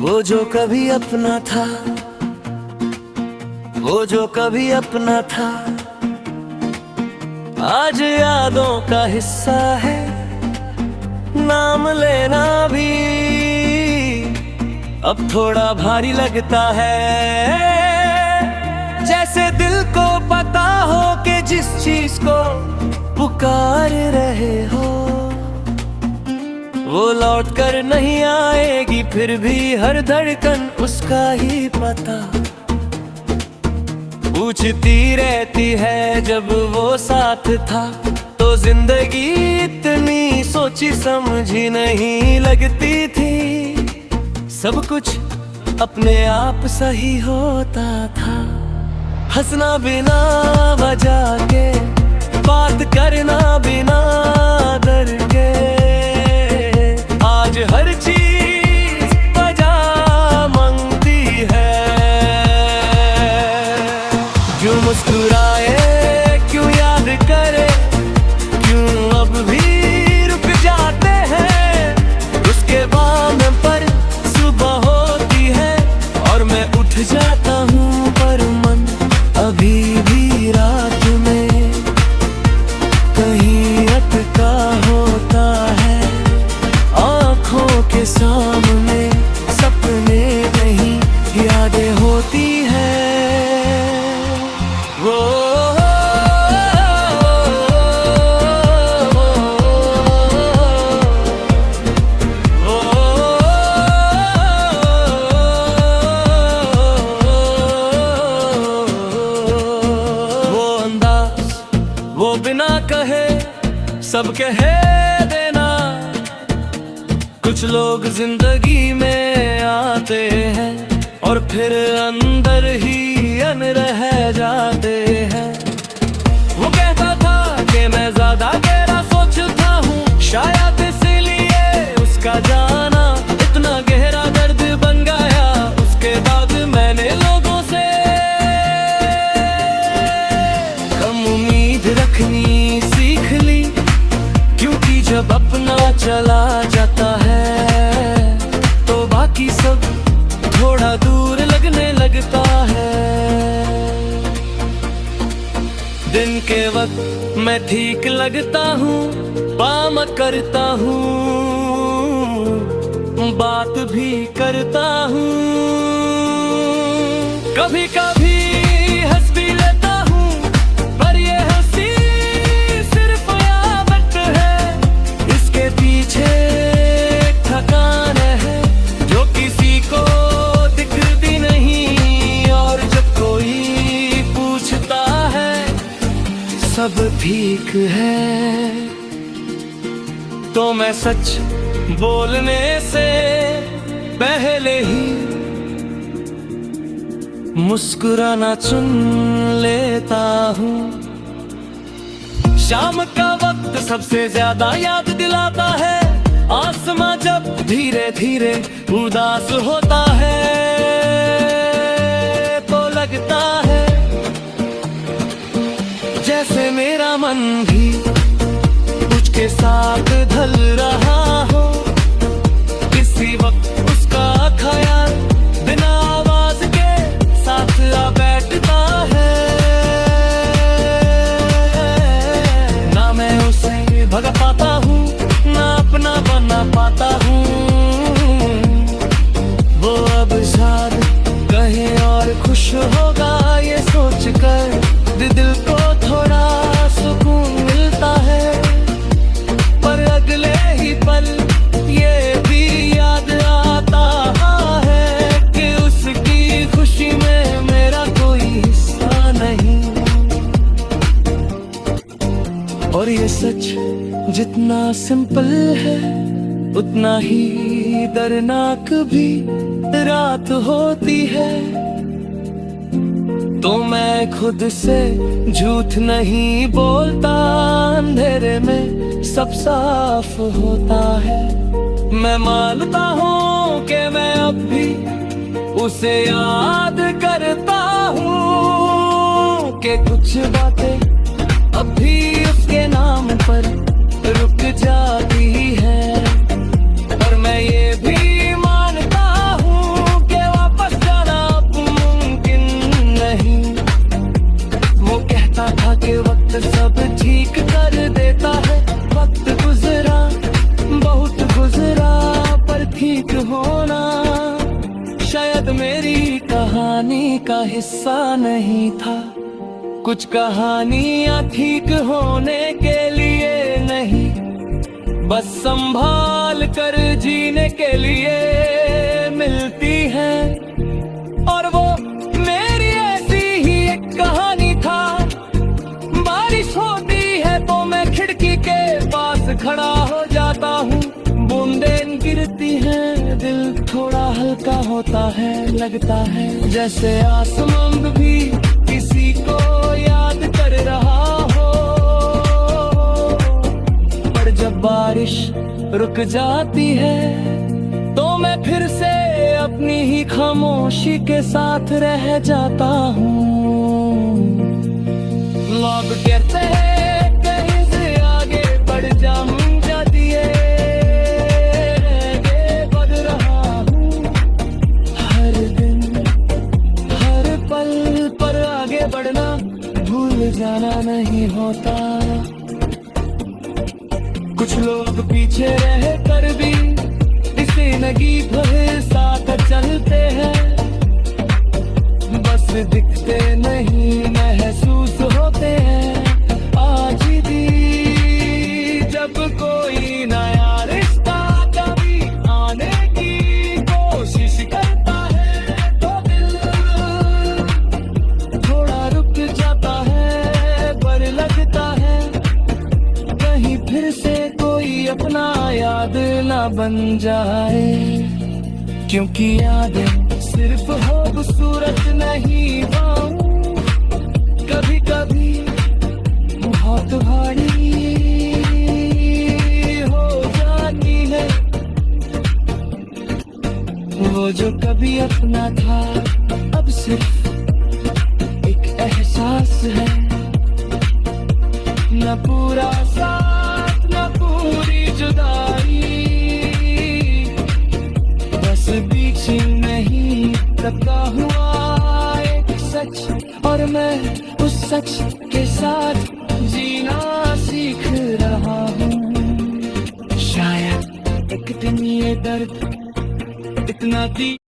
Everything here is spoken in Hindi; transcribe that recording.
वो जो कभी अपना था, वो जो कभी अपना था, आज यादों का हिस्सा है। नाम लेना भी अब थोड़ा भारी लगता है। जैसे दिल को पता हो कि जिस चीज को पुकार रहे हो वो लौट कर नहीं आएगी, फिर भी हर धड़कन उसका ही पता पूछती रहती है। जब वो साथ था तो जिंदगी इतनी सोची समझी नहीं लगती थी। सब कुछ अपने आप सही होता था। हंसना बिना वजह के, बात करना बिना डर के, आज हर चीज वजह मांगती है। क्यों मुस्कुराए, क्यों याद करे, क्यों अब भी रुक जाते हैं। उसके बाद पर सुबह होती है और मैं उठ जाता हूँ, पर मन अभी भी रात में कहीं अटका होता है। आँखों के सामने सपने नहीं यादें होती है। वो अंदाज, वो बिना कहे सब कह देना। कुछ लोग जिंदगी में आते हैं और फिर अंदर ही अन रह जाते हैं। वो कहता था कि मैं ज्यादा गहरा सोचता हूँ, शायद इसीलिए उसका जाना इतना गहरा दर्द बन गया। उसके बाद मैंने लोगों से कम उम्मीद रखनी सीख ली, क्योंकि जब अपना चला जाता है तो बाकी सब थोड़ा दूर लगने लगता है। दिन के वक्त मैं ठीक लगता हूँ, काम करता हूँ, बात भी करता हूँ। कभी कभी हंस भी लेता हूँ, पर ये हंसी सिर्फ याद है। इसके पीछे एक थकान है जो किसी को दिखती नहीं, और जब कोई पूछता है सब ठीक है तो मैं सच बोलने से पहले ही मुस्कुराना चुन लेता हूँ। शाम का वक्त सबसे ज्यादा याद दिलाता है। आसमां जब धीरे धीरे उदास होता है तो लगता है जैसे मेरा मन भी उसके साथ ढल रहा हो। किसी वक्त उसका ख्याल बिना आवाज के साथ आ बैठता है। ना मैं उसे भगा पाता हूँ, ना अपना बना पाता हूँ। वो अब शायद कहीं और खुश होगा, ये सोच कर दिल को थोड़ा सुकून मिलता है। पर अगले ही पल ये भी याद आता है कि उसकी खुशी में मेरा कोई हिस्सा नहीं। और ये सच जितना सिंपल है उतना ही दर्दनाक भी रात होती है। तो मैं खुद से झूठ नहीं बोलता, अंधेरे में सब साफ होता है। मैं मानता हूँ कि मैं अब भी उसे याद करता हूँ, कि कुछ बातें अब भी उसके नाम पर रुक जाती है। और मैं ये भी मानता हूँ शायद मेरी कहानी का हिस्सा नहीं था। कुछ कहानियां ठीक होने के लिए नहीं, बस संभाल कर जीने के लिए मिलती है। और वो मेरी ऐसी ही एक कहानी था। बारिश होती है तो मैं खिड़की के पास खड़ा हो जाता हूँ। बूंदें गिरती हैं, दिल थोड़ा हल्का होता है। लगता है जैसे आसमान भी किसी को याद कर रहा हो। पर जब बारिश रुक जाती है तो मैं फिर से अपनी ही खामोशी के साथ रह जाता हूँ। लोग कहते हैं कहीं से आगे बढ़ जा, मुझे दिए आगे बढ़ रहा हूँ। हर दिन हर पल पर आगे बढ़ना, भूल जाना नहीं होता। कुछ लोग पीछे रह कर भी जिंदगी भर साथ चलते हैं। बस दिखते नहीं, महसूस होते हैं। आज भी जब कोई नया रिश्ता कभी आने की कोशिश करता है तो दिल थोड़ा रुक जाता है। पर लगता है कहीं फिर से कोई अपना याद ना बन जाए। क्योंकि यादें सिर्फ खूबसूरत नहीं, कभी कभी बहुत भारी हो जाती है। वो जो कभी अपना था अब सिर्फ एक एहसास है। न पूरा साथ न पूरी जुदाई, बस बीच नहीं रखा हुआ एक सच। और मैं उस सच के साथ जीना सीख रहा हूँ। शायद एक दिन ये दर्द इतना